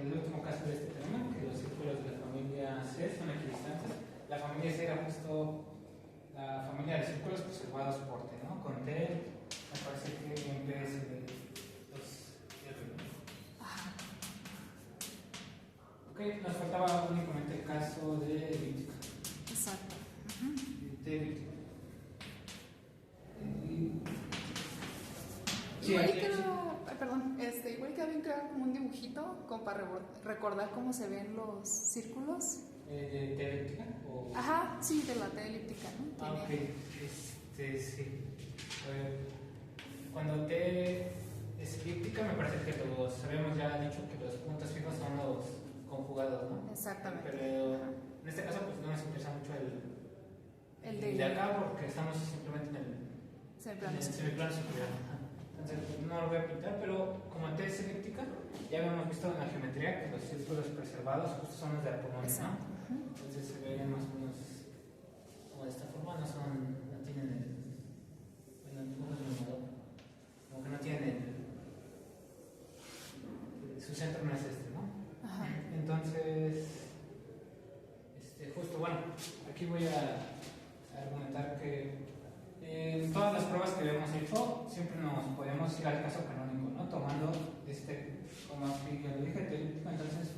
el último caso de este tema, que los círculos de la familia C son equidistantes. La familia C era justo la familia de círculos preservados por T, ¿no? Con T, me parece que en P es los R. Ok, nos faltaba únicamente el caso de elíptica. Exacto. De elíptica. Sí, Igual queda bien crear como un dibujito como para recordar cómo se ven los círculos. ¿De elíptica? O... Ajá, sí, de la T elíptica, ¿no? Ah, ok, sí. Cuando T es elíptica, me parece que los habíamos ya dicho que los puntos fijos son los conjugados, ¿no? Exactamente. Pero en este caso, pues no nos interesa mucho el de acá porque estamos simplemente en el semiplano superior. Entonces, no lo voy a pintar, pero como T es elíptica, ya habíamos visto en la geometría que los círculos preservados justo son los de Apollonio, ¿no? Entonces se verían más o menos como de esta forma, no tienen bueno, el dibujo es denominador, como que no tienen su centro no es este, ¿no? Ajá. Entonces, justo, bueno, aquí voy a argumentar que en todas las pruebas que habíamos hecho, siempre nos podíamos ir al caso canónico, ¿no? Tomando, como aquí ya lo dije, telíptico, entonces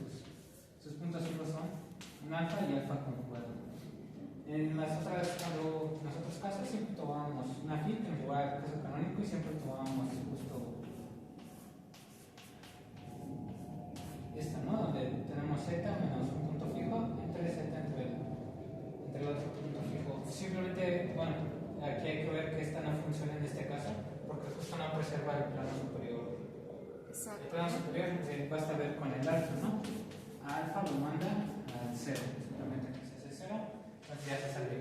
sus puntos fijos son un alfa y alfa conjugado. En los otros casos siempre tomábamos una FIT en lugar del caso canónico y siempre tomábamos justo esta, ¿no? Donde tenemos z menos un punto fijo entre z entre el otro punto fijo. Simplemente, bueno, aquí hay que ver que esta no funciona en este caso porque justo no preserva el plano superior. Exacto. El plano superior basta ver con el alfa, ¿no? Alfa lo manda al cero, simplemente que se hace cero, entonces ya se sale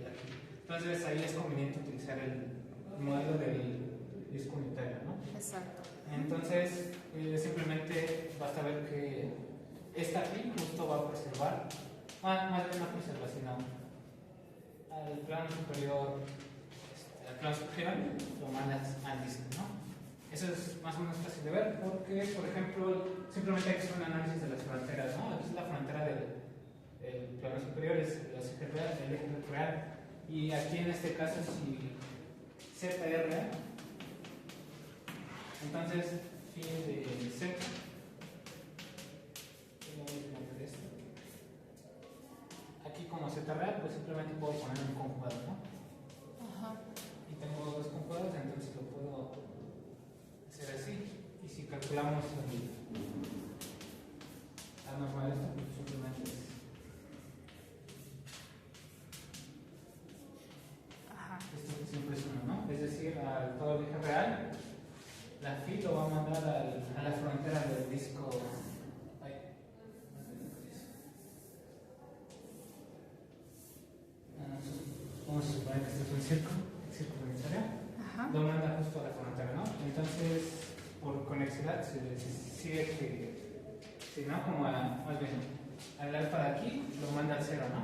de aquí. Entonces ahí es conveniente utilizar el modelo del disco unitario, ¿no? Exacto. Entonces simplemente basta ver que esta aquí justo va a preservar, más bien no preserva, sino al plano superior, lo mandas al disco, ¿no? Eso es más o menos fácil de ver porque, por ejemplo, simplemente hay que hacer un análisis de las fronteras, ¿no? Aquí es la frontera del plano superior, es el eje real, y aquí en este caso si Z es real, entonces phi de Z, aquí como Z real, pues simplemente puedo poner un conjugado, ¿no? Ajá. Y tengo dos conjugados, entonces lo puedo hacer así. Y si calculamos la normal esta, pues simplemente es. Ajá. Esto siempre es uno, ¿no? Es decir, al todo el eje real, la phi lo va a mandar a la frontera del disco. Vamos a suponer que este es un círculo unitario. Lo manda justo a la frontera, ¿no? Entonces, por conexidad, se sigue que, si no, como más bien, al alfa de aquí lo manda al cero, ¿no?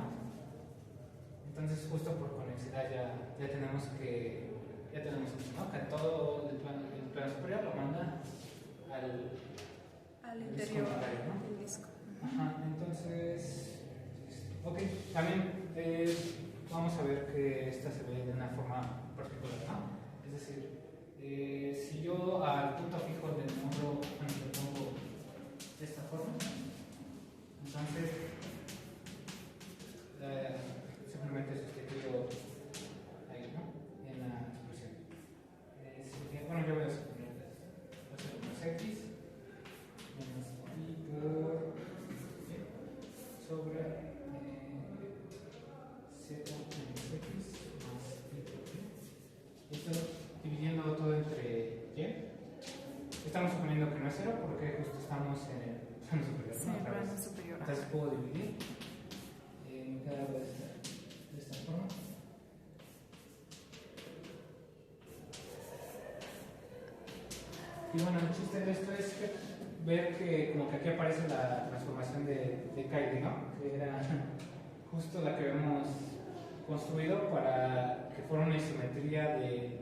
Entonces, justo por conexidad ya tenemos esto, ¿no? Que todo el plano superior lo manda al interior del disco. Ajá, entonces, ok, también vamos a ver que esta se ve de una forma particular, ¿no? Es decir, si yo al punto fijo del módulo lo pongo de esta forma, entonces simplemente sustituyo ahí, ¿no? En la expresión. Bueno, yo voy a suponer menos x menos y por sobre z menos x más y por y. Esto dividiendo todo entre y. Estamos suponiendo que no es cero porque justo estamos en el plano superior. Sí, el plano superior. Entonces puedo dividir. Me queda algo de esta forma. Y bueno, el chiste de esto es ver que como que aquí aparece la transformación de Cayley, ¿no? Que era justo la que habíamos construido para que fuera una isometría de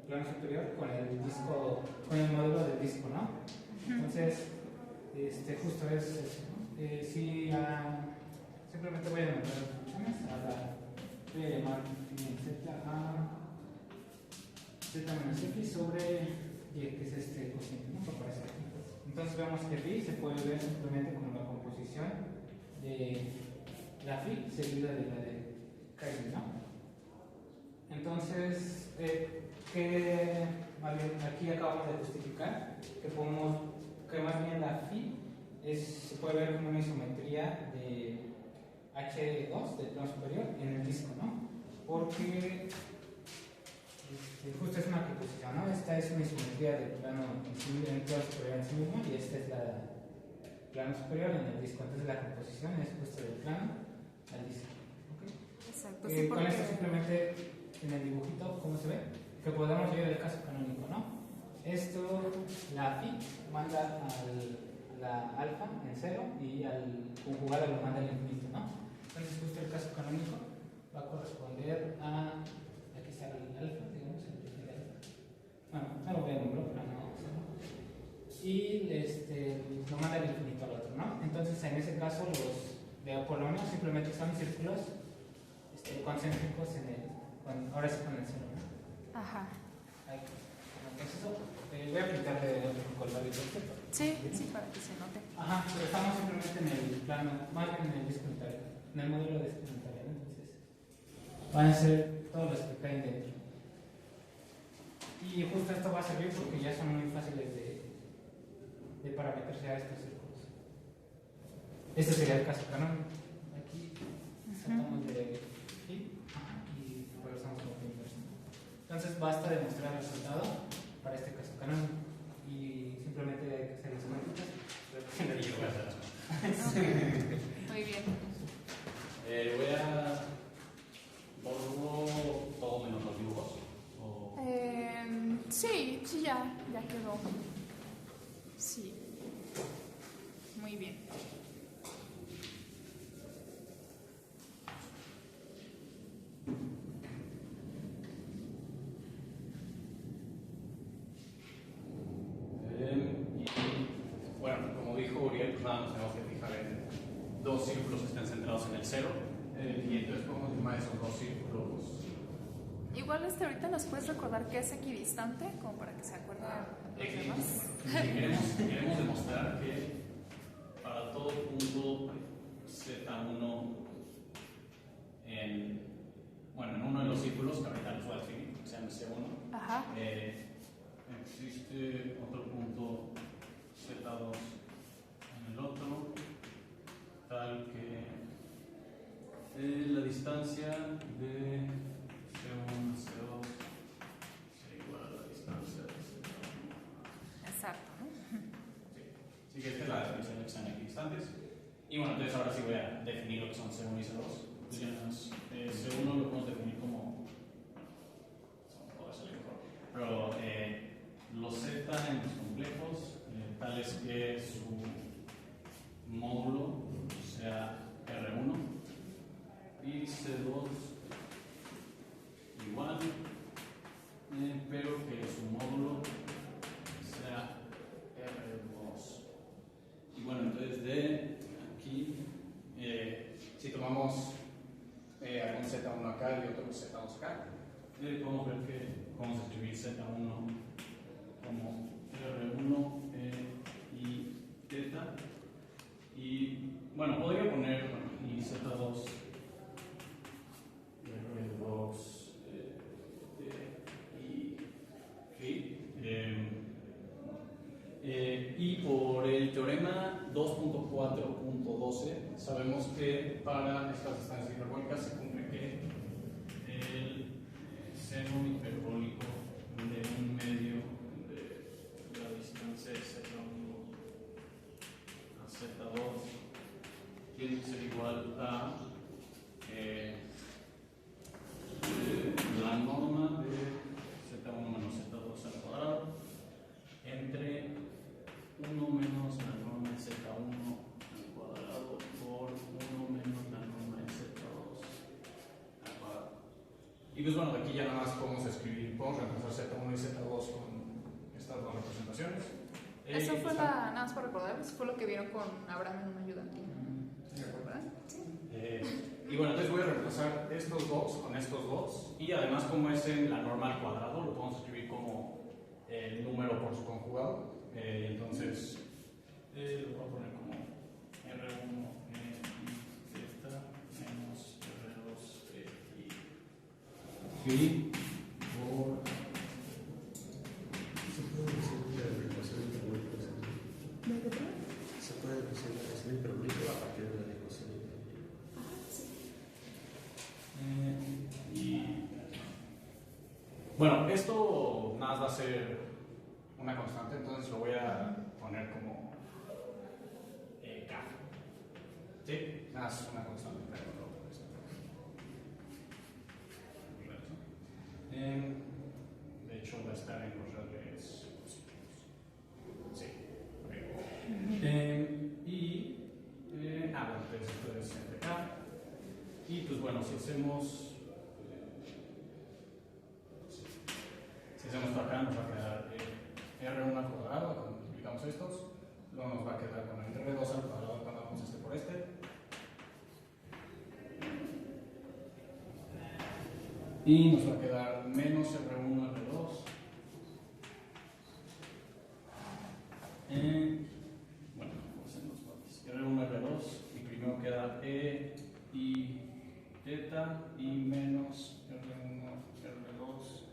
plano superior con el disco, con el módulo del disco, ¿no? Entonces, justo es eso, ¿no? Si simplemente voy a nombrar las funciones, voy a llamar z a z menos x sobre y, que es este cociente, ¿no? Que aparece aquí. Entonces vemos que phi se puede ver simplemente como la composición de la phi seguida de la de Kyle, ¿no? Entonces, aquí acabamos de justificar que más bien la phi se puede ver como una isometría de H2 del plano superior en el disco, ¿no? Porque justo es una proposición, ¿no? Esta es una isometría del plano superior en sí mismo y esta es la plano superior en el disco. Entonces la composición es justo del plano al disco. ¿Okay? Exacto. Sí, con esto simplemente en el dibujito, ¿cómo se ve? Que podemos ver el caso canónico, ¿no? Esto, la phi manda a la alfa en cero y al conjugado lo manda al infinito, ¿no? Entonces justo el caso canónico va a corresponder a, aquí está el alfa, digamos, el primer alfa. Bueno, no lo voy a nombrar, pero no. Y lo manda al infinito al otro, ¿no? Entonces en ese caso los de Apolonio simplemente son círculos concéntricos ahora sí con el cero, ¿no? Ajá. Entonces voy a pintarle otro color y todo. Sí, para que se note. Ajá, pero estamos simplemente en el plano, más bien en el disco unitario, en el modelo de disco unitario, ¿no? Entonces van a ser todos los que caen dentro. Y justo esto va a servir porque ya son muy fáciles de parametrarse a estos círculos. Este sería el caso canónico. Aquí saltamos de aquí y regresamos a la inversa. Entonces basta demostrar el resultado para este caso canónico y simplemente hay que hacer las cuentas. Muy bien. Voy a borro todo menos los dibujos. Sí, ya quedó. Sí. Muy bien. Y bueno, como dijo Uriel, pues nada, nos tenemos que fijar en dos círculos que estén centrados en el cero. Y entonces podemos llamar esos dos círculos. Igual ahorita nos puedes recordar que es equidistante, como para que se acuerden los demás. Queremos demostrar que para todo punto Z1 en uno de los círculos, que ahorita los voy a definir, que sean C1, Ajá. existe otro punto Z2 en el otro, tal que la distancia de C1 a C2 sea igual a la distancia de C1. Exacto, ¿no? Sí, que esta es la definición de que sean equidistantes. Y bueno, entonces ahora sí voy a definir lo que son C1 y C2. C1 lo podemos definir como. Pero los Z en los complejos, tales que su módulo sea R1 y C2 igual, pero que su módulo sea R2. Y bueno, entonces de aquí, si tomamos algún Z1 acá y otro Z2 acá, podemos ver que podemos escribir Z1 como R1 y θ. Y bueno, podría poner y Z2 R2 y phi. Y por el teorema 2.4.12 sabemos que para estas distancias hiperbólicas se cumple que el seno hiperbólico de un medio de la distancia de Z1 a Z2 tiene que ser igual a la norma de Z1 menos Z2 al cuadrado entre 1 menos la norma de Z1 al cuadrado por 1 menos la norma de Z2 al cuadrado. Y pues bueno, aquí ya nada más podemos reemplazar Z1 y Z2 con estas dos representaciones. Eso fue nada más para recordar, eso fue lo que vieron con Abraham en una ayudantina. ¿Verdad? Sí. Y bueno, entonces voy a reemplazar estos dos con estos dos, y además como es en la norma al cuadrado, lo podemos escribir como el número por su conjugado. Entonces lo voy a poner como R1 zeta menos R2 phi por... ¿Se puede decir que la ecuación hiperbólica se puede decir la ecuación hiperbólica a partir de la ecuación hiperbólica? Y bueno, esto nada más va a ser una constante, entonces lo voy a poner como K. ¿Sí? Nada más una constante, pero no puede ser. De hecho, va a estar en los reales positivos. Sí. Bueno, pues esto es entre K. Y pues bueno, si hacemos esto acá, nos va a quedar R1 al cuadrado cuando multiplicamos estos, luego nos va a quedar con el R2 al cuadrado cuando vamos este por este, y nos va a quedar menos R1 al R2, bueno, vamos en los patis, R1 al R2, y primero queda E y teta y menos R1 R2.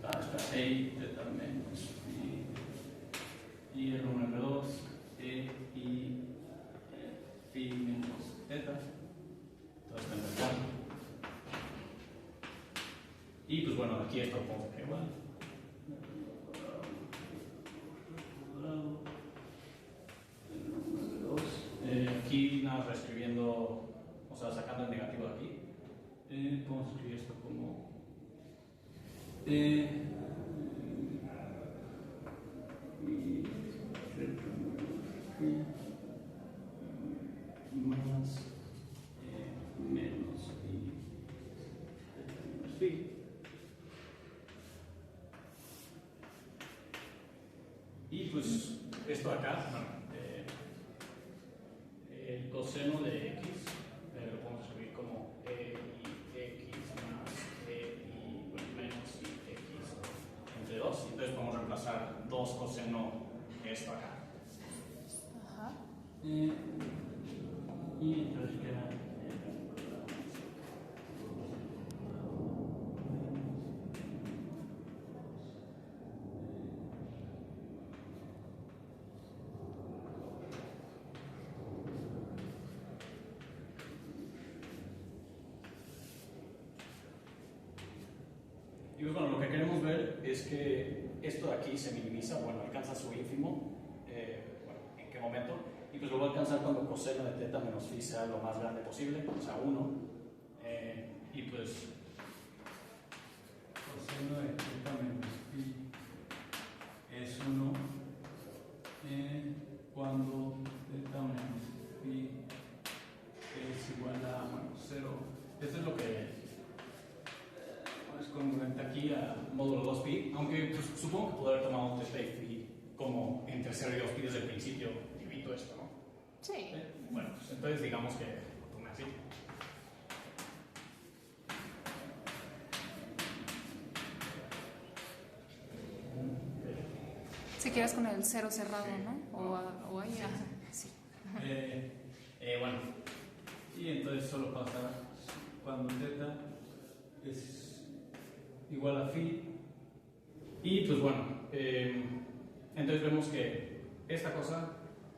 Está E teta menos y R1 R2 E y phi menos teta. Todo está inventado. Y pues bueno, aquí esto lo pongo igual. Aquí nada, reescribiendo, o sea, sacando el negativo de aquí, podemos escribir esto como más menos phi. Y pues esto acá, bueno, el coseno de x lo podemos escribir como e y x más e y bueno, menos y x entre 2. Entonces podemos reemplazar 2 coseno de esto acá. Ajá. Y entonces queda y pues bueno, lo que queremos ver es que esto de aquí se minimiza, bueno, alcanza su ínfimo, bueno, ¿en qué momento? Y pues lo va a alcanzar cuando coseno de teta menos phi sea lo más grande posible, o sea 1, y pues coseno de teta menos phi es 1 cuando teta menos phi es igual a, bueno, 0. Esto es lo que es congruente aquí a módulo 2pi, aunque pues, supongo que podría haber tomado un test de phi como entre 0 y 2pi desde el principio, divito esto, ¿no? Sí. Bueno, pues entonces digamos que lo tomé así. Si quieres con el 0 cerrado, Sí. ¿no? O ahí, Sí. ajá. Sí. Bueno, y entonces solo pasa cuando teta es igual a phi. Y pues bueno, entonces vemos que esta cosa,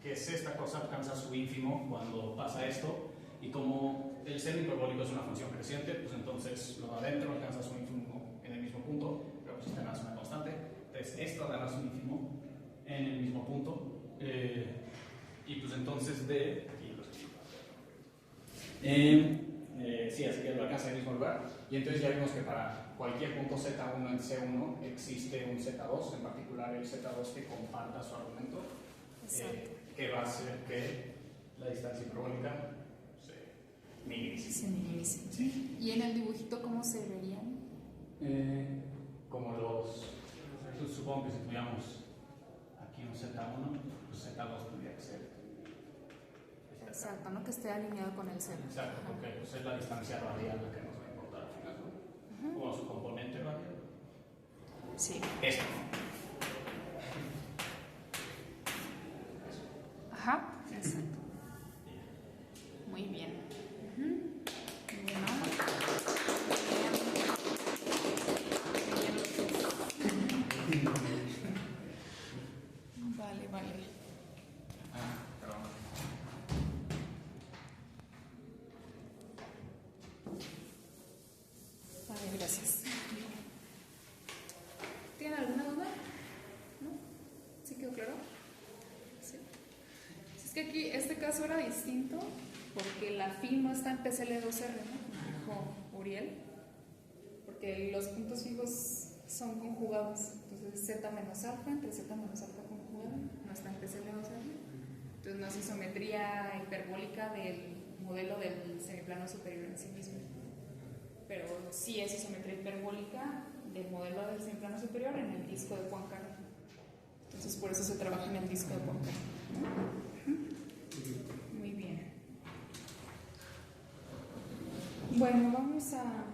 que es esta cosa, alcanza su ínfimo cuando pasa esto. Y como el seno hiperbólico es una función creciente, pues entonces lo de adentro alcanza su ínfimo en el mismo punto, pero pues esta no es una constante. Entonces esto agarra su ínfimo en el mismo punto. Y pues entonces D, aquí lo escribo. Sí, así que lo alcanza en el mismo lugar. Y entonces ya vimos que para cualquier punto Z1 en C1 existe un Z2, en particular el Z2 que comparta su argumento, que va a hacer que la distancia hiperbólica se minimice. Se minimiza. Sí. ¿Y en el dibujito cómo se verían? Como los supongo que si tuviéramos aquí un Z1, pues Z2 tendría que ser. Exacto, ¿no? Que esté alineado con el cero. Exacto, porque pues, es la distancia radial la que nos va a importar al final, ¿no? O su componente radial. Sí. Esto. Ajá, exacto. Muy bien. Bueno. Vale, vale. Perdón. Vale, gracias. ¿Tienen alguna duda? ¿No? ¿Sí quedó claro? Sí. Es que aquí este caso era distinto porque la phi no está en PCL2R, ¿no? Como dijo Uriel, porque los puntos fijos son conjugados. Entonces z menos alfa entre z menos alfa conjugado no está en PCL2R. Entonces no es isometría hiperbólica del modelo del semiplano superior en sí mismo, pero sí es isometría hiperbólica del modelo del semiplano superior en el disco de Poincare. Entonces por eso se trabaja en el disco de Poincare. Muy bien. Bueno, vamos a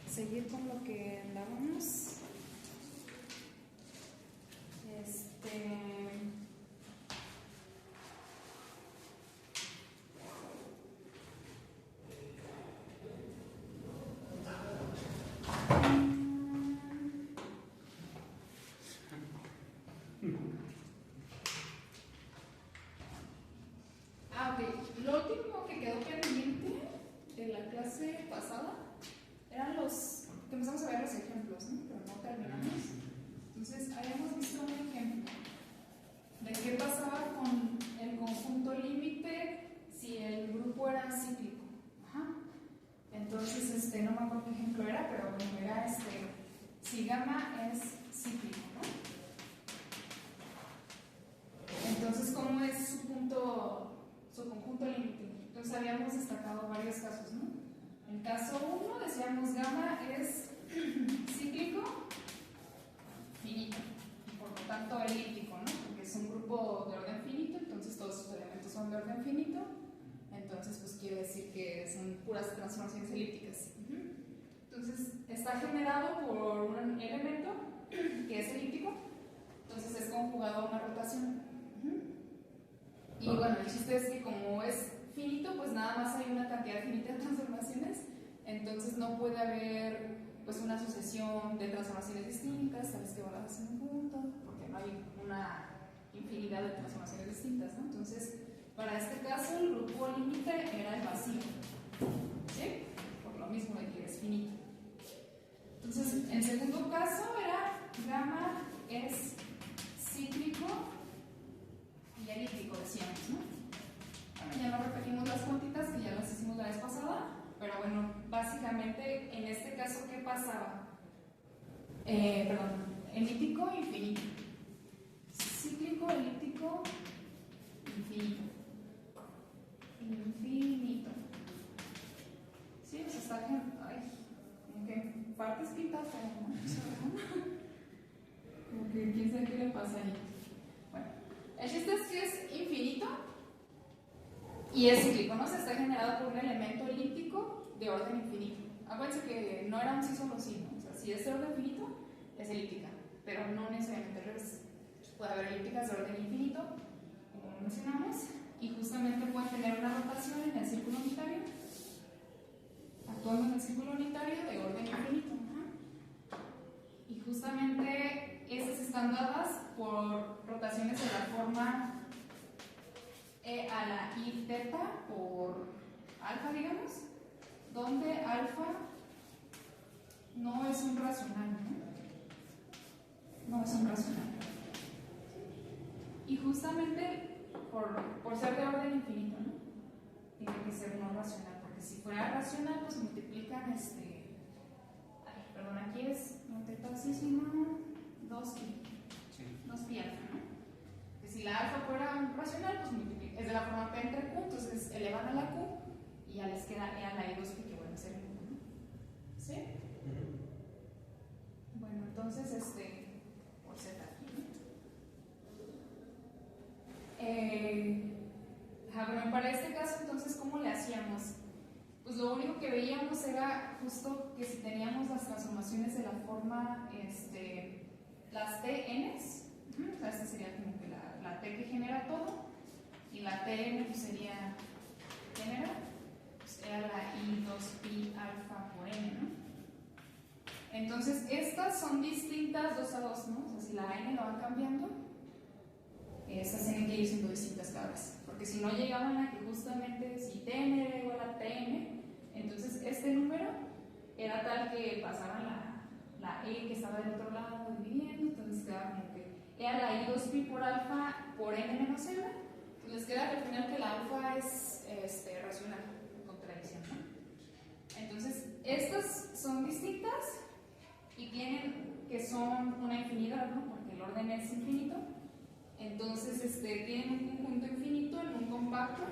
seguir con lo que andábamos. Ok. Lo último que quedó pendiente de la clase pasada eran los que empezamos a ver los ejemplos, ¿no? Pero no terminamos. Entonces, habíamos visto un ejemplo de qué pasaba con el conjunto límite si el grupo era cíclico. Ajá. Entonces, no me acuerdo qué ejemplo era, pero bueno, era si gamma es cíclico, ¿no? Entonces, ¿cómo es su conjunto límite? Entonces, habíamos destacado varios casos, ¿no? En caso 1, decíamos gamma es cíclico finito, y por lo tanto elíptico, ¿no? Porque es un grupo de orden finito, entonces todos sus elementos son de orden finito, entonces pues quiere decir que son puras transformaciones elípticas. Entonces está generado por un elemento que es elíptico, entonces es conjugado a una rotación. Y bueno, el chiste es que como es finito, pues nada más hay una cantidad finita de transformaciones, entonces no puede haber pues una sucesión de transformaciones distintas, tales que voladas en un punto, porque no hay una infinidad de transformaciones distintas, ¿no? Entonces, para este caso, el grupo límite era el vacío, ¿sí? Por lo mismo de que es finito. Entonces, en segundo caso era gamma es cíclico y elíptico, decíamos, ¿no? Bueno, ya no repetimos las cuantitas que ya las hicimos la vez pasada, pero bueno, básicamente en este caso, ¿qué pasaba? Elíptico, infinito. Cíclico, elíptico, infinito. Infinito. Sí, se está como que partes pintas, ¿no? Como que quién sabe qué le pasa ahí. Bueno, el chiste es que es infinito y es cíclico, ¿no? Se está generado por un elemento elíptico de orden infinito. Acuérdense que no era un sí solo sí, ¿no? O sea, si es de orden finito, es elíptica, pero no necesariamente al revés. Puede haber elípticas de orden infinito, como mencionamos, y justamente pueden tener una rotación en el círculo unitario, actuando en el círculo unitario de orden infinito. Y justamente estas están dadas por rotaciones de la forma E a la I teta por alfa, digamos, donde alfa no es un racional, ¿no? No es un racional. Y justamente por ser de orden infinito, ¿no? Tiene que ser no racional, porque si fuera racional, pues multiplican perdón, aquí es no teta así, sino 2pi. 2pi alfa, ¿no? Que si la alfa fuera un racional, pues multiplica, es de la forma p entre q, entonces elevan a la q y ya les queda e a la i2pi, que bueno, es el 1, ¿no? ¿Sí? Bueno, entonces entonces, ¿cómo le hacíamos? Pues lo único que veíamos era justo que si teníamos las transformaciones de la forma, las TNs, o sea, esta sería como que la T que genera todo, y la TN pues sería, ¿quién era? Pues era la I2pi alfa por N, ¿no? Entonces, estas son distintas 2 a 2, ¿no? O sea, si la N lo van cambiando, estas tienen que ir siendo distintas cada vez. Porque si no llegaban a que justamente si TN era igual a TN, entonces este número era tal que pasaban la E que estaba del otro lado dividiendo, entonces quedaba como que era la I2pi por alfa por N menos M. Les queda al final que la alfa es racional, contradicción, ¿no? Entonces, estas son distintas y tienen que son una infinidad, ¿no? Porque el orden es infinito. Entonces, tienen un conjunto infinito en un compacto,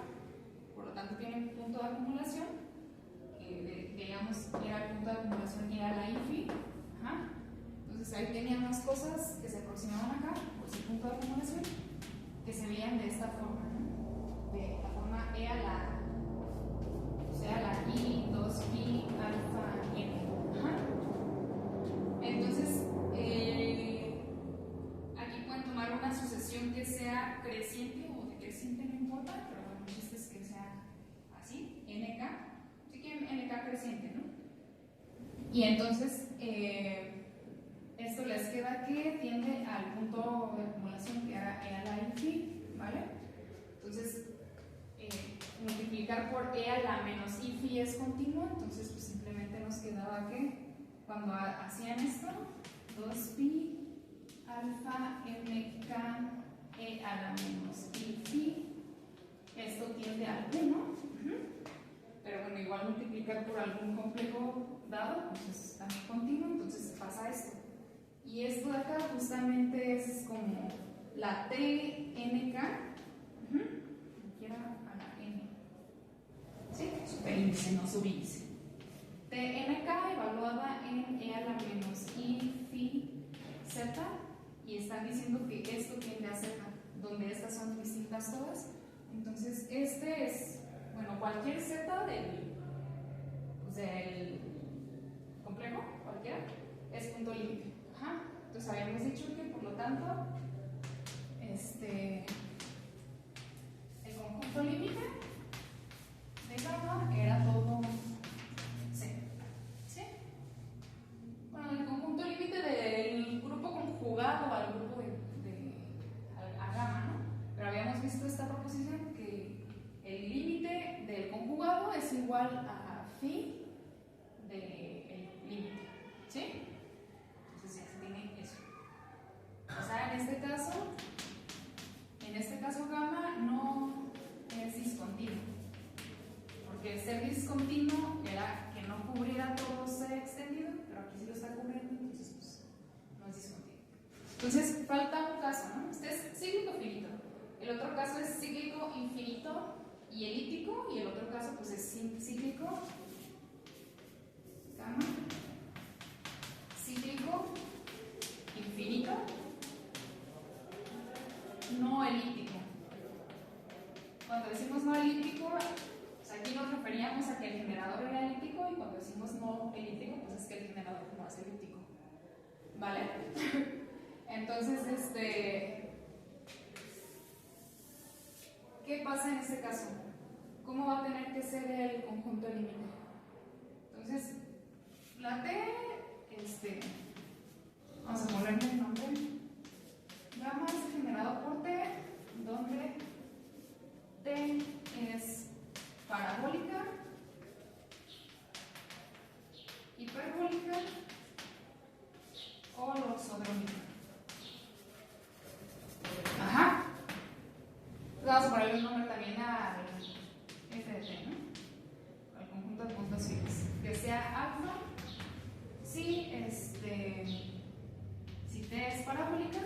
por lo tanto tienen un punto de acumulación, digamos, era el punto de acumulación, era la infi. Ajá. Entonces ahí teníamos cosas que se aproximaban acá, por ese punto de acumulación, que se veían de esta forma, ¿no? De la forma E a la, o sea, la I, 2pi, alfa, N. Ajá. Entonces, aquí pueden tomar una sucesión que sea creciente o decreciente, no importa, pero bueno, el chiste es que sea así, NK, así que NK creciente, ¿no? Y entonces, esto les queda que tiende al punto de acumulación que era la infi, ¿vale? Entonces, multiplicar por E a la menos infi es continuo, entonces pues simplemente nos quedaba que cuando hacían esto, 2pi alfa mk e a la menos infi, esto tiende al 1, pero bueno, igual multiplicar por algún complejo dado, pues es también continuo, entonces pasa esto. Y esto de acá justamente es como la TNK, aquí era a la N, ¿sí? Superíndice, no subíndice. TNK evaluada en E a la menos I phi z, y están diciendo que esto tiende a z, donde estas son distintas todas. Entonces, este es, bueno, cualquier z del complejo, cualquiera, es punto límite. Ajá. Entonces habíamos dicho que por lo tanto el conjunto límite de gamma era todo C. ¿Sí? Bueno, el conjunto límite del grupo conjugado al grupo a gamma, ¿no? Pero habíamos visto esta proposición que el límite del conjugado es igual a phi del límite. ¿Sí? Entonces ya se tiene eso. O sea, en este caso gamma no es discontinuo, porque el ser discontinuo era que no cubriera todo C extendido, pero aquí sí lo está cubriendo, entonces pues no es discontinuo. Entonces falta un caso, ¿no? Este es cíclico finito, el otro caso es cíclico infinito y elíptico, y el otro caso pues es cíclico gamma, cíclico infinito, no elíptico. Cuando decimos no elíptico, pues aquí nos referíamos a que el generador era elíptico, y cuando decimos no elíptico, pues es que el generador no es elíptico. ¿Vale? Entonces, ¿qué pasa en este caso? ¿Cómo va a tener que ser el conjunto límite? Entonces, la T, vamos a ponerle el nombre. Gamma es generado por T, donde T es parabólica, hiperbólica o loxodrómica. Ajá. Vamos a ponerle un nombre también al f de T, ¿no? Al conjunto de puntos fijos. Que sea alfa, si T es parabólica,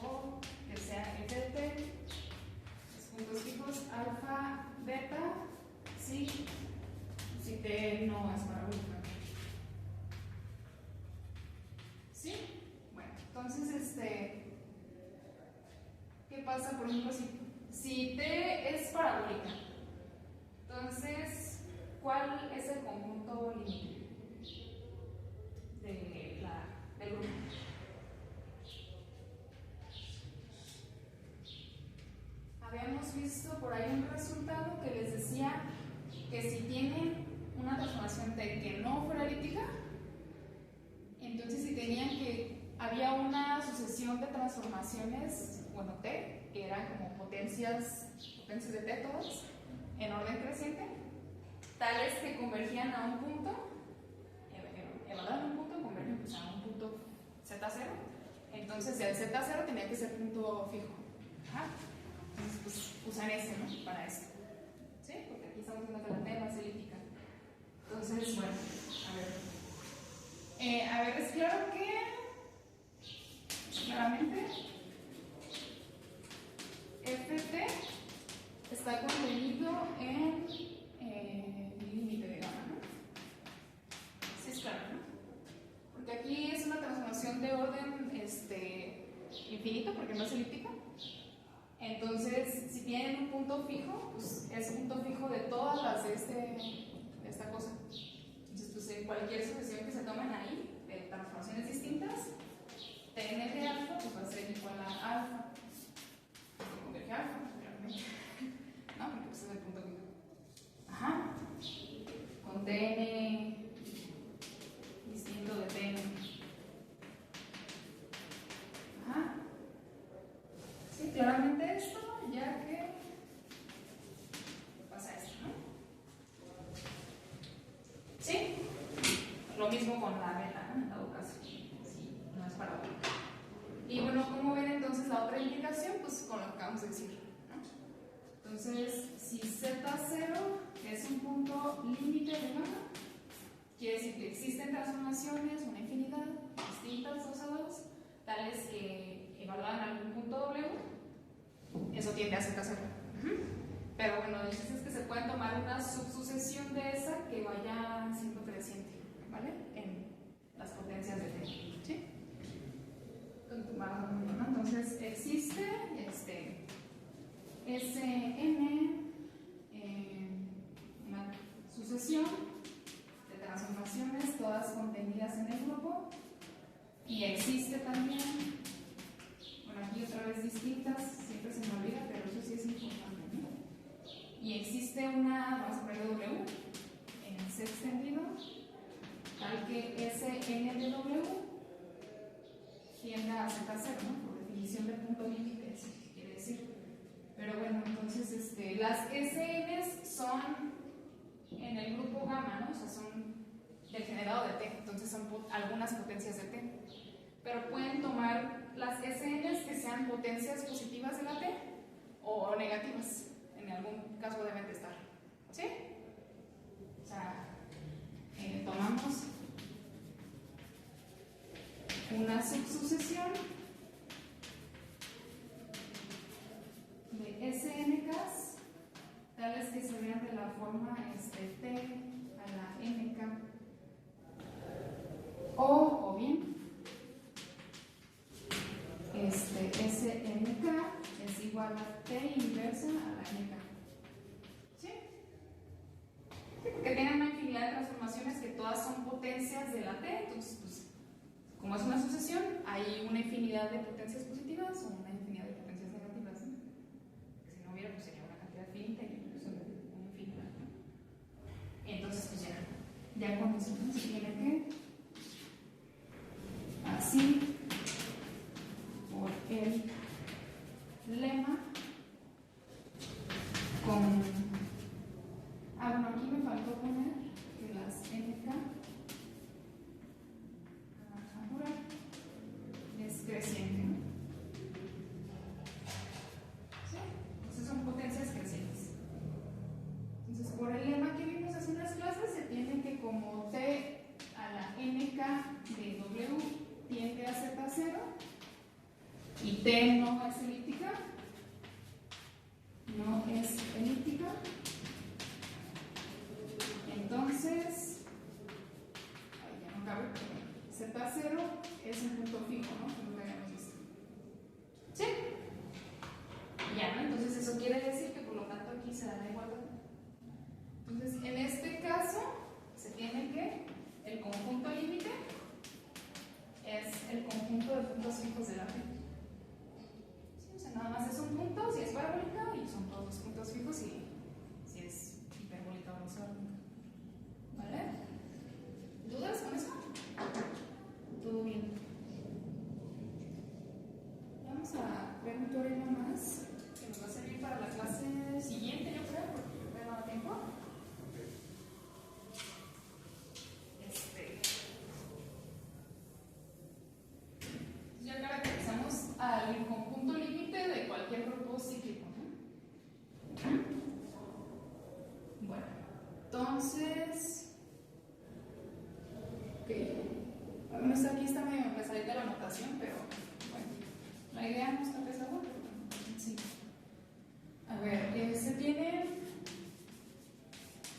o que sea f de T, los puntos fijos alfa, beta, si T no es parabólica. ¿Sí? Bueno, entonces, ¿qué pasa, por ejemplo, si si T es parabólica, entonces, ¿cuál es el conjunto límite del grupo? Habíamos visto por ahí un resultado que les decía que si tienen una transformación T que no fuera elíptica, entonces si tenían que había una sucesión de transformaciones, bueno, T, que eran como potencias de T todas, en orden creciente, tales que convergían a un punto, evaluaban un punto, convergen pues a un punto Z0, entonces el Z0 tenía que ser punto fijo. Ajá. Entonces, pues usan ese, ¿no? Para esto. ¿Sí? Porque aquí estamos viendo que la T no es elíptica. Entonces, bueno, a ver, es claro que, claramente, Ft está contenido en el límite de gamma, ¿no? Sí, es claro, ¿no? Porque aquí es una transformación de orden infinito, porque no es elíptica. Entonces, si tienen un punto fijo, pues es un punto fijo de todas las de esta cosa. Entonces, pues en cualquier sucesión que se tomen ahí, de transformaciones distintas, Tn de alfa pues va a ser igual a alfa. Converge a alfa, realmente. No, porque pues es el punto fijo. Ajá. Con Tn distinto de Tn. Ajá. Sí, claramente esto, ya que pasa esto, ¿no? ¿Sí? Lo mismo con la beta, ¿no? En dado caso, si no es parabólica. Y bueno, ¿cómo ven entonces la otra implicación? Pues con lo que acabamos de decir, ¿no? Entonces, si Z0 es un punto límite de gamma, quiere decir que existen transformaciones, una infinidad, distintas 2 a 2, tales que evalúan algún punto W, eso tiende a Z0. Pero bueno, el chiste es que se puede tomar una subsucesión de esa que vaya siendo creciente, ¿vale? En las potencias de T. ¿Sí? Entonces existe Sn, una sucesión de transformaciones, todas contenidas en el grupo, y existe también, bueno, aquí otra vez distintas, siempre se me olvida, pero eso sí es importante, ¿no? Y existe una, vamos a poner W en C extendido, tal que Sn de W tiende a Z0, ¿no? Por definición de punto límite, eso quiere decir. Pero bueno, entonces las SNs son en el grupo gamma, ¿no? O sea, son del generado de T, entonces son algunas potencias de T. Pero pueden tomar las SNs que sean potencias positivas de la T o negativas, en algún caso deben de estar. ¿Sí? O sea, tomamos una subsucesión de SNKs tales que se vean de la forma T a la NK o bien SNK es igual a T inversa a la NK. ¿Sí? Porque tienen una infinidad de transformaciones que todas son potencias de la T, entonces pues, como es una sucesión, hay una infinidad de potencias positivas o una infinidad de potencias negativas, ¿no? Que si no hubiera, pues sería una cantidad finita y incluso una infinidad, ¿no? Entonces, pues ya con eso, ¿no? Se tiene que así por el lema con bueno, aquí me faltó poner que las NK es creciente, ¿no? ¿Sí? Entonces son potencias crecientes. Entonces, por el lema que vimos hace unas clases, se tiene que como T a la NK de W tiende a Z0 y T no es elíptica, entonces, ya no cabe, Z0 es un punto fijo, ¿no? Como lo habíamos visto. ¿Sí? Ya, ¿no? Entonces eso quiere da la igualdad. Entonces, en este caso, se tiene que el conjunto límite es el conjunto de puntos fijos de la red. Sí, o sea, nada más es un punto si es parabólica y son todos los puntos fijos si es hiperbólica o isóbarica. ¿Vale? ¿Dudas con eso? Todo bien. Vamos a ver un teorema más que nos va a servir para la clase siguiente, yo creo, porque ya no da tiempo. Ya caracterizamos al conjunto límite de cualquier grupo cíclico, ¿no? Bueno, entonces, bueno, aquí está medio pesadita la anotación, pero bueno, la idea no está pesada, pero bueno, sí. A ver, se tiene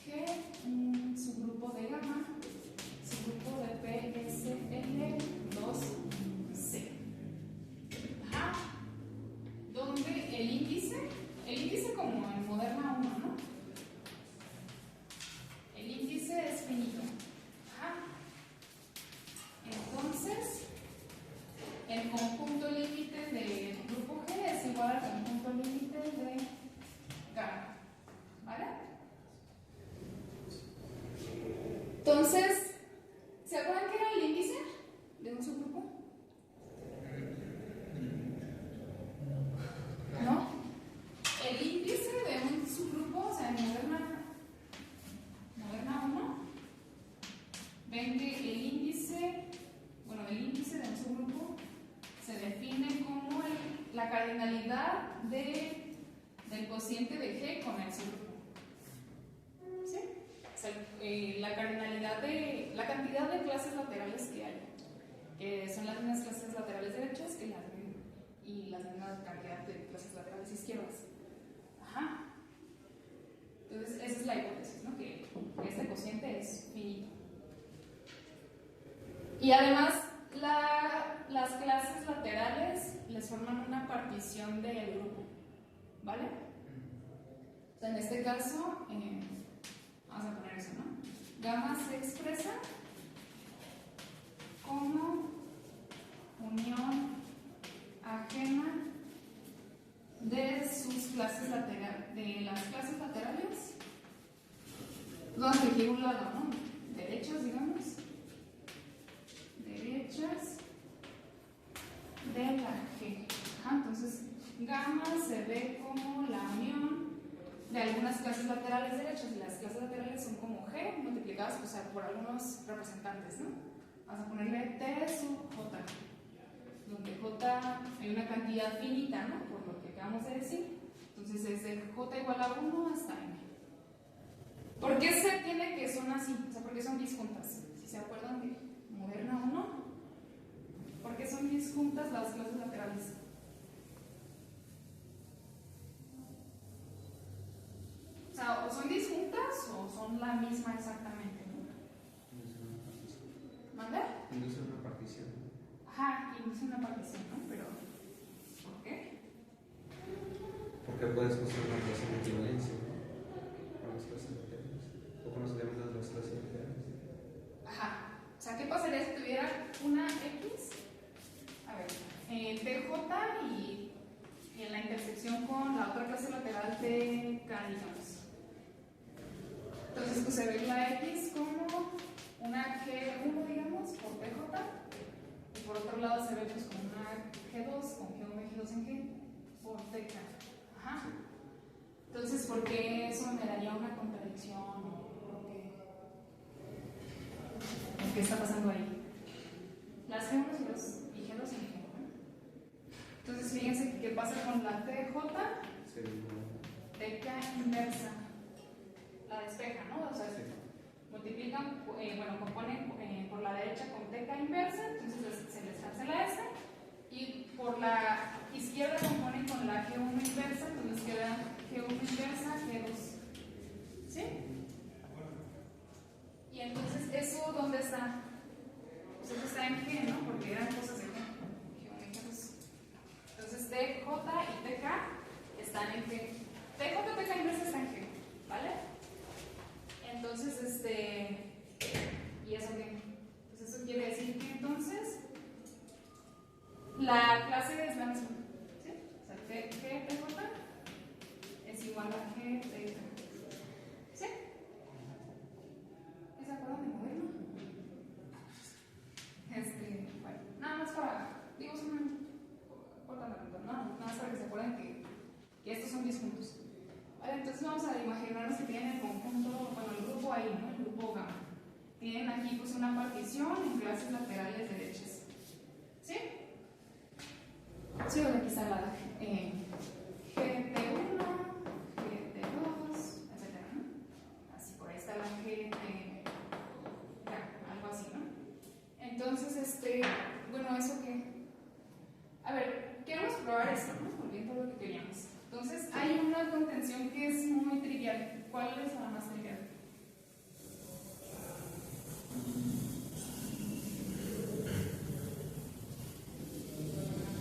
que un subgrupo de gamma, subgrupo de PSL2C. Ajá. Donde el índice como en Moderna 1, ¿no? El índice es finito. Ajá. Entonces, el conjunto límite del grupo G es igual al conjunto límite de gamma. ¿Vale? Entonces, ¿se acuerdan qué era el índice de un subgrupo? ¿No? El índice de un subgrupo, o sea, en Moderna 1, ven que el índice de un subgrupo se define como la cardinalidad del cociente de G con el subgrupo. ¿Sí? O sea, la cardinalidad de la cantidad de clases laterales que hay, que son las mismas clases laterales derechas que y la misma cantidad de clases laterales izquierdas. Ajá. Entonces, esa es la hipótesis, ¿no? Que este cociente es finito. Y además, las clases laterales les forman una partición del grupo, ¿vale? O sea, en este caso, vamos a poner eso, ¿no? Gamma se expresa como unión ajena de sus clases laterales, de las clases laterales, vamos a elegir un lado, ¿no? Derechas, digamos, derechas de la G. Ajá, entonces, gamma se ve como la unión de algunas clases laterales derechas, y las clases laterales son como G multiplicadas, o sea, por algunos representantes, ¿no? Vamos a ponerle T sub J, donde J hay una cantidad finita, ¿no? Por lo que acabamos de decir. Entonces es de J igual a 1 hasta N. ¿Por qué se tiene que son así? O sea, porque son disjuntas. Si se acuerdan de Moderna 1, ¿por qué son disjuntas las clases laterales? O sea, o son disjuntas o son la misma exactamente, ¿no? ¿Manda? Induce una partición. Ajá, induce una partición, ¿no? Pero, ¿por qué? Porque puedes construir una relación de equivalencia, ¿no? Con las clases laterales. ¿O cómo se llaman las clases laterales? Ajá. O sea, ¿qué pasaría si tuviera una X? A ver, TJ y en la intersección con la otra clase lateral TK, digamos. Entonces, pues se ve la X como una G1, digamos, por TJ. Y por otro lado se ve pues como una G2 con G1 y G2 en G por TK. Ajá. Entonces, ¿por qué eso me daría una contradicción? ¿Por qué está pasando ahí? Las G1 y G2 en G. Entonces, fíjense qué pasa con la TJ. TK inversa. La despeja, ¿no? O sea, multiplican, componen por la derecha con TK inversa, entonces se les cancela esta, y por la izquierda componen con la G1 inversa, entonces queda G1 inversa, G2. ¿Sí? Y entonces, ¿eso dónde está? Pues eso está en G, ¿no? Porque eran cosas de G. G1 y G2. Entonces, TJ y TK están en G. TJ, TK inversa está en G. la clase es la misma. ¿Sí? O sea, GTJ es igual a GTJ. ¿Sí? ¿Sí se acuerdan de modelo? Bueno, nada más para, digo, es una corta pregunta, ¿no? Nada más para que se acuerden que estos son 10 puntos. Vale, entonces vamos a imaginarnos que tienen el conjunto, bueno, el grupo ahí, ¿no? El grupo gamma. Tienen aquí pues una partición en clases laterales derechas. ¿Sí? Sí, aquí está la GT1, GT2, etc., ¿no? Así, por ahí está la GT, ya, algo así, ¿no? Entonces, bueno, ¿eso qué? A ver, queremos probar esto, ¿no? Volviendo a lo que queríamos. Entonces, hay una contención que es muy trivial. ¿Cuál es la más trivial?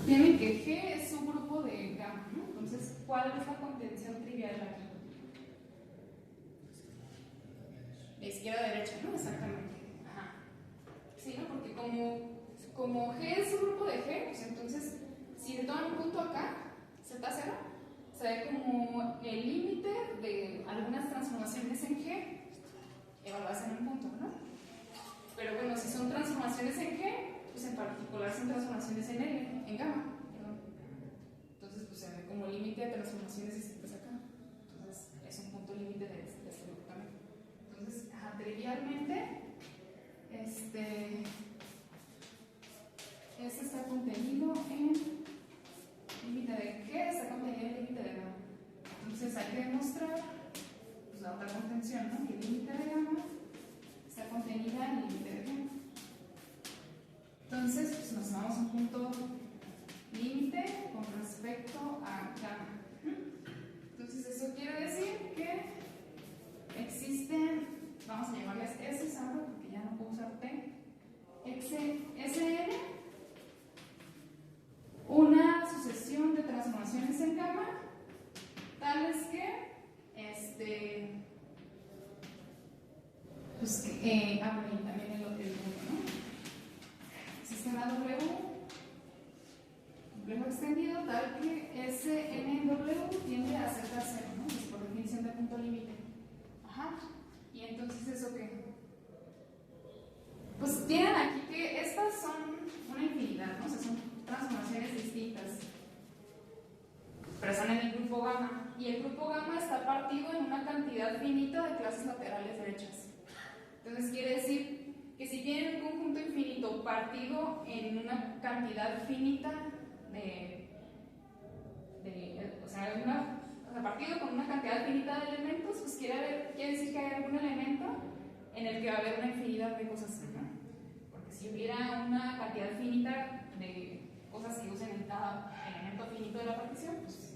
Tienen que G es un grupo de gamma, ¿no? Entonces, ¿cuál es la contención trivial aquí? De izquierda a derecha, ¿no? Exactamente. Ajá. Sí, ¿no? Porque como G es un grupo de G, pues entonces, si le toman un punto acá, Z0, se ve como el límite de algunas transformaciones en G evaluadas en un punto, ¿no? Pero bueno, si son transformaciones en G, pues en particular son transformaciones en L, en gamma, perdón. Entonces, pues se ve como límite de transformaciones distintas acá. Entonces, es un punto límite de este grupo también. Entonces, trivialmente, este está contenido en límite de G, está contenido en límite de gamma. Entonces, hay que demostrar pues, la otra contención, ¿no? Que el límite de gamma está contenida en el límite de G. Entonces, pues nos vamos a un punto límite con respecto a gamma. Entonces, eso quiere decir que existen, vamos a llamarles S ahora porque ya no puedo usar T, SN, una sucesión de transformaciones en gamma, tales que, pues, también el otro, ¿no? Sistema W, complejo extendido, tal que SNW tiende a Z0, ¿no? Pues por definición de punto límite. Ajá. Y entonces, ¿eso qué? Pues tienen aquí que estas son una infinidad, ¿no? O sea, son transformaciones distintas. Pero están en el grupo gamma. Y el grupo gamma está partido en una cantidad finita de clases laterales derechas. Entonces quiere decir que si tienen un conjunto infinito partido en una cantidad finita partido con una cantidad finita de elementos, pues quiere decir que hay algún elemento en el que va a haber una infinidad de cosas, ¿no? Porque si hubiera una cantidad finita de cosas que usen en cada elemento finito de la partición, pues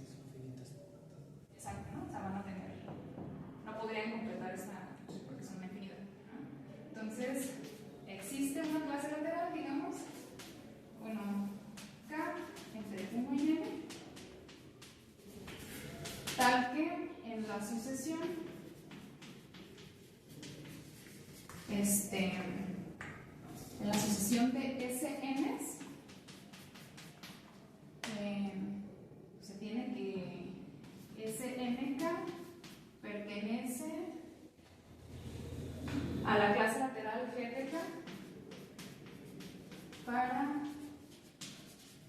exacto, ¿no? O sea, van a tener, no podrían completar esta, porque son una infinidad, ¿no? Entonces, existe una clase lateral, digamos, bueno, K entre 1 y N, tal que en la sucesión en la sucesión de SNs se tiene que SNK pertenece a la clase lateral GTK para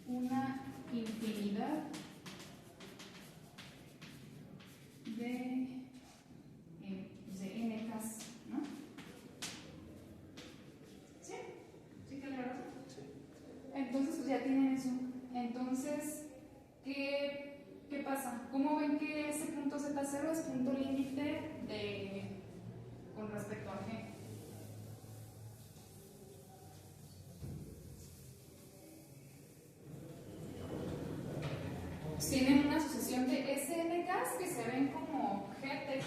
una infinidad de NKs, ¿no? ¿Sí? ¿Sí que le razón? Sí. Entonces, pues ya tienen eso. Entonces, ¿qué pasa? ¿Cómo ven que ese punto Z0 es punto límite con respecto a G? Tienen una sucesión de SNKs que se ven como GTK.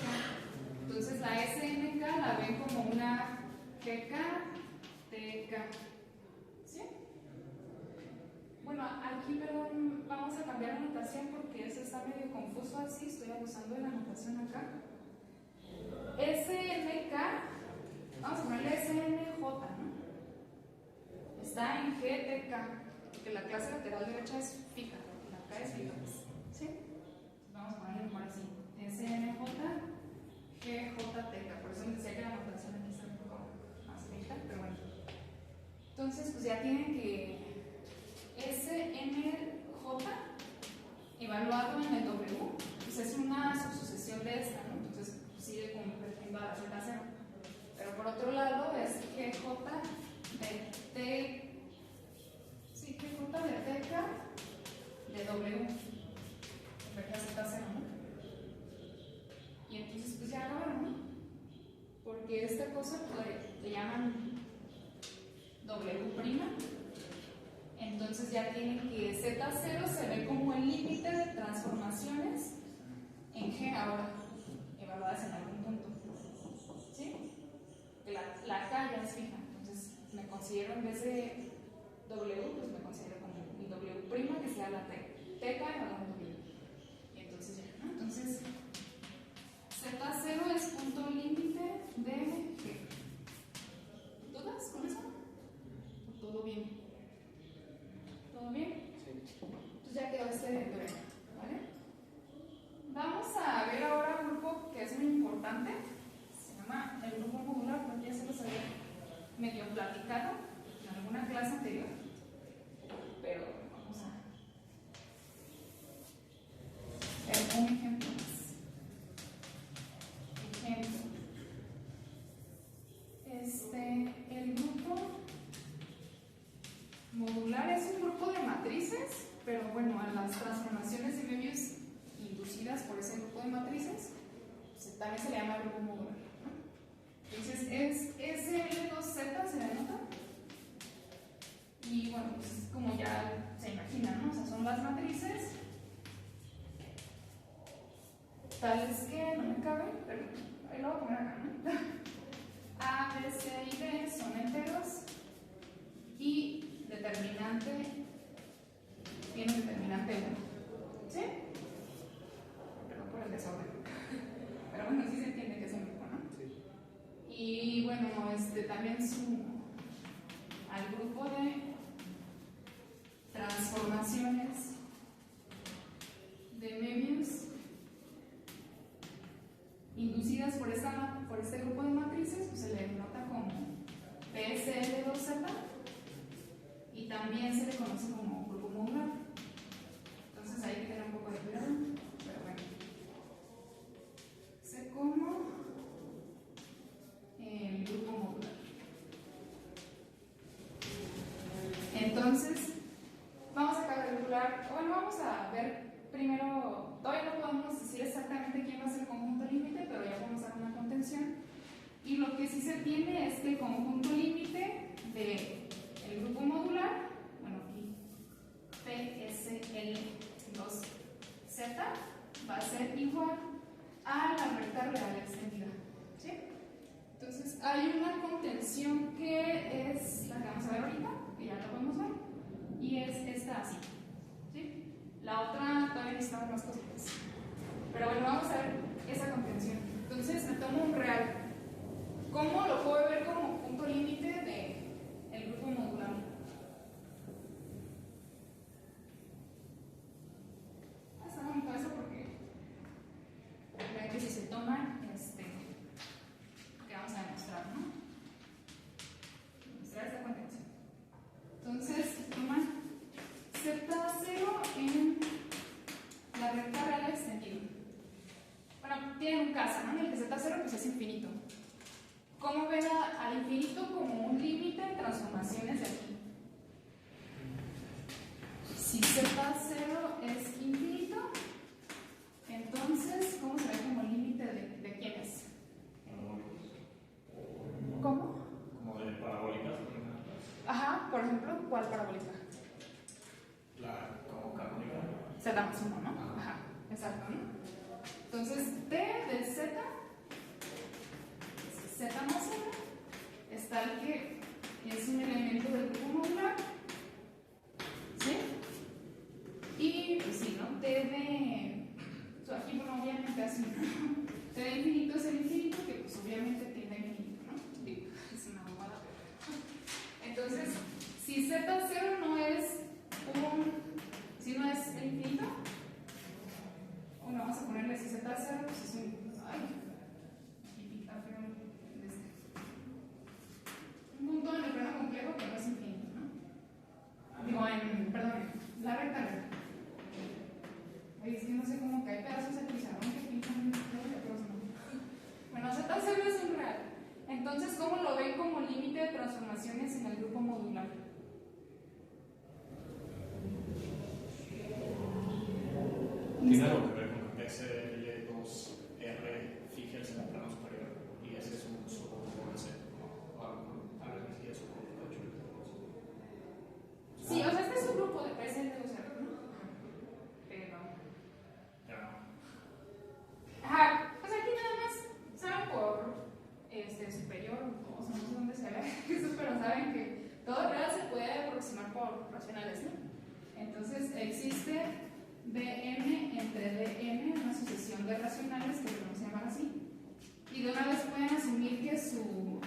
Entonces la SNK la ven como una GK-TK. ¿Sí? Bueno, aquí, perdón, vamos a cambiar la notación porque eso está medio confuso así. Estoy abusando de la notación acá. SNK, vamos a ponerle SNJ, ¿no? Está en GTK. porque la clase lateral derecha es fija, la K es fija, ¿sí? Vamos a ponerle como así, SNJ, GJT, por eso les decía que la notación aquí está un poco más fija, pero bueno. Entonces, pues ya tienen que SNJ evaluado en el W, pues es una subsucesión de esta, ¿no? Entonces, pues sigue convirtiendo a la Z0. Pero por otro lado es GJ de T, sí, GJ de TK de W, converge a Z0, ¿no? Y entonces, pues ya acabaron, ¿no? Porque esta cosa pues, le llaman W'. Entonces ya tienen que Z0 se ve como el límite de transformaciones en G ahora, evaluadas en algún punto. ¿Sí? La K ya es fija, entonces me considero en vez de W, pues me considero como mi W' que sea la T. TK evaluada en W. Y entonces ya, ¿no? Entonces Z0 es punto límite de G. ¿Dudas con eso? ¿Todo bien? ¿Todo bien? Sí. Entonces ya quedó este teorema, ¿vale? Vamos a ver ahora un grupo que es muy importante. Se llama el grupo modular, porque ya se los había medio platicado en alguna clase anterior. Pero vamos a ver un ejemplo más. Ejemplo. El grupo modular es un grupo de matrices, pero bueno, a las transformaciones de medios inducidas por ese grupo de matrices, pues, también se le llama grupo modular, ¿no? Entonces es SL2Z, se le anota. Y bueno, pues como ya se imaginan, ¿no? O sea, son las matrices tales que no me caben, pero ahí lo voy a poner acá, ¿no? A, B, C y D son enteros y determinante tiene determinante 1. ¿Sí? Perdón por el desorden. Pero bueno, sí se entiende que es un grupo, ¿no? Sí. Y bueno, también sumo al grupo de transformaciones de medios inducidas por este grupo de matrices, pues se le denota como PSL2Z y también se le conoce como grupo modular. Entonces hay que tener un poco de cuidado, pero bueno. Sé como el grupo modular. Entonces, vamos a calcular, bueno, vamos a ver primero, todavía no podemos decir exactamente quién va a ser el conjunto límite, pero ya podemos dar una contención. Y lo que sí se tiene es que el conjunto límite del grupo modular, bueno, aquí PSL2Z, va a ser igual a la recta real extendida. ¿Sí? Entonces, hay una contención que es la que vamos a ver ahorita, que ya la podemos ver, y es esta así. ¿Sí? La otra todavía necesitamos más cositas. Pero bueno, vamos a ver esa contención. Entonces, me tomo un real. ¿Cómo lo puedo ver como punto límite del grupo modular? Está bonito eso porque vean que si se toma, que vamos a demostrar, ¿no? Demostrar esta contención. Entonces, toman Z0 en la recta real extendida. Bueno, tienen un caso, ¿no? En el que Z0 pues es infinito. ¿Cómo ven al infinito como un límite en transformaciones de aquí? Si Z0 es infinito, entonces, ¿cómo se ve como límite de quién es? ¿Cómo? Como de parabólicas. Ajá, por ejemplo, ¿cuál parabólica? La como canónica. Z más 1, ¿no? Ajá, exacto, ¿no? Entonces, T de Z más 1 es tal que es un elemento del grupo modular, ¿sí? Y pues sí, ¿no? T de... Aquí, bueno, obviamente así, ¿no? T de infinito es el infinito, que pues obviamente tiende a infinito, ¿no? Digo, es una bobada, pero... Entonces, si Z0 no es pues es un. Ay, aquí pinta feo un punto en el plano complejo que no es infinito, ¿no? Digo, perdón, la recta recta. Oye, es que no sé cómo que hay pedazos de pizarrón que pintan pero no. Bueno, Z0 es un real. Entonces, ¿cómo lo ven como límite de transformaciones en el grupo modular? Tiene algo que ver con que SL2R fíjense en el plano superior y ese es un subgrupo de C. A ver si es un grupo de hecho. Sí, o sea, este es un grupo de PSL2R, ¿no? Pero. Ajá, pues aquí nada más saben por superior, o sea, no sé dónde se ve eso, pero saben que todo real se puede aproximar por racionales, ¿no? Entonces existe Bn entre Dn, una sucesión de racionales que podemos llamar así, y de una vez pueden asumir que son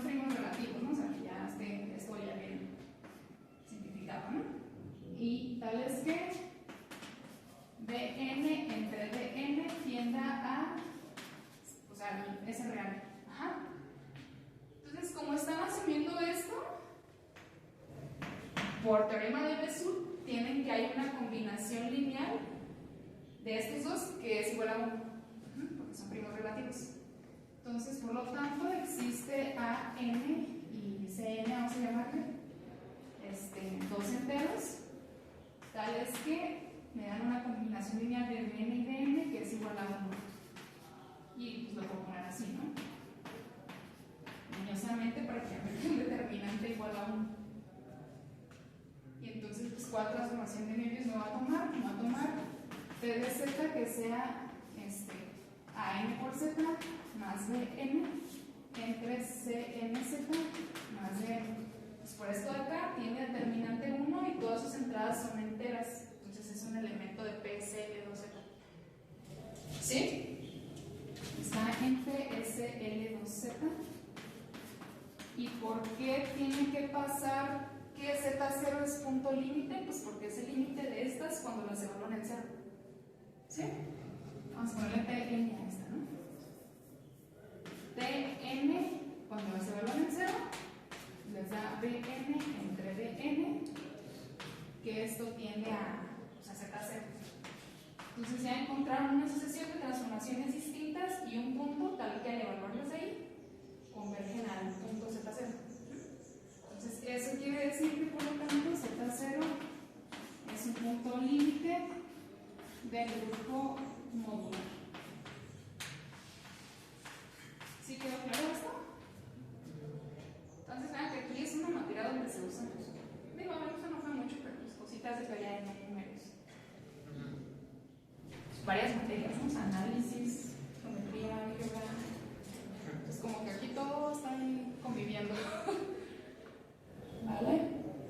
primos relativos, ¿no? O sea, que ya esto ya viene simplificado, ¿no? Y tal es que Bn entre Dn tienda a, o sea, es real. Ajá. Entonces, como están asumiendo esto, por teorema de Bézul, tienen que hay una combinación lineal de estos dos que es igual a 1, porque son primos relativos. Entonces, por lo tanto, existe AN y CN, vamos a llamarle, dos enteros, tales que me dan una combinación lineal de Bn y Dn que es igual a 1. Y pues lo puedo poner así, ¿no? Mañosamente para que me un determinante igual a 1. Y entonces, pues, ¿cuál transformación de medios me va a tomar? Me va a tomar T de Z que sea AN por Z más Bn entre CNZ más Dn. Pues por esto de acá tiene determinante 1 y todas sus entradas son enteras. Entonces es un elemento de PSL2Z. ¿Sí? Está en PSL2Z. ¿Y por qué tiene que pasar que Z0 es punto límite? Pues porque es el límite de estas cuando las evalúan en cero. ¿Sí? Vamos a ponerle Tn a esta, ¿no? Tn, cuando las evalúan en cero, les da Bn entre Dn, que esto tiende a Z0. Entonces ya encontraron una sucesión de transformaciones distintas y un punto tal que al evaluarlas ahí convergen al punto Z0. Entonces eso quiere decir que por lo tanto Z0 es un punto límite del grupo modular. ¿Sí quedó claro esto? Entonces vean que aquí es una materia donde se usan, digo, eso no fue mucho, pero pues cositas de teoría de números. Varias materias, ¿no? Análisis, geometría, álgebra. Pues como que aquí todo está ahí conviviendo. ¿Vale?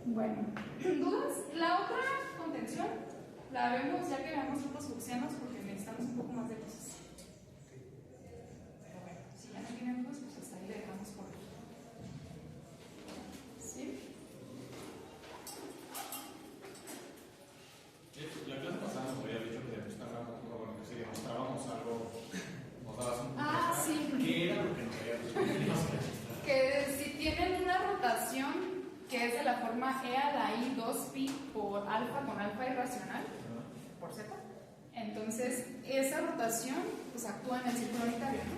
Bueno, ¿dudas? La otra contención la vemos ya que veamos grupos gaussianos porque necesitamos un poco más de cosas. Pero bueno, si ya no tienen dudas, pues hasta ahí le dejamos por hoy. ¿Sí? La clase pasada nos había dicho que mostrábamos algo, nos dabas un punto. Sí. ¿Qué era lo que nos había dicho? Que si tienen una rotación que es de la forma e a la i 2pi por alfa con alfa irracional por z, entonces esa rotación pues actúa en el círculo unitario, ¿no?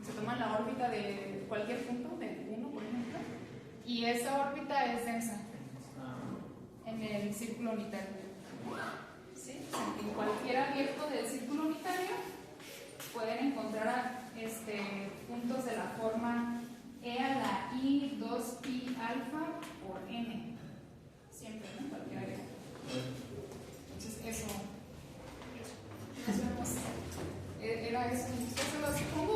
Se toma la órbita de cualquier punto, de 1 por ejemplo, y esa órbita es densa en el círculo unitario. ¿Sí? En cualquier abierto del círculo unitario pueden encontrar puntos de la forma e a la i 2pi alfa por n. Siempre, ¿no? Cualquier abierto. Entonces, eso. Nos vemos. Era eso. Esto lo hace como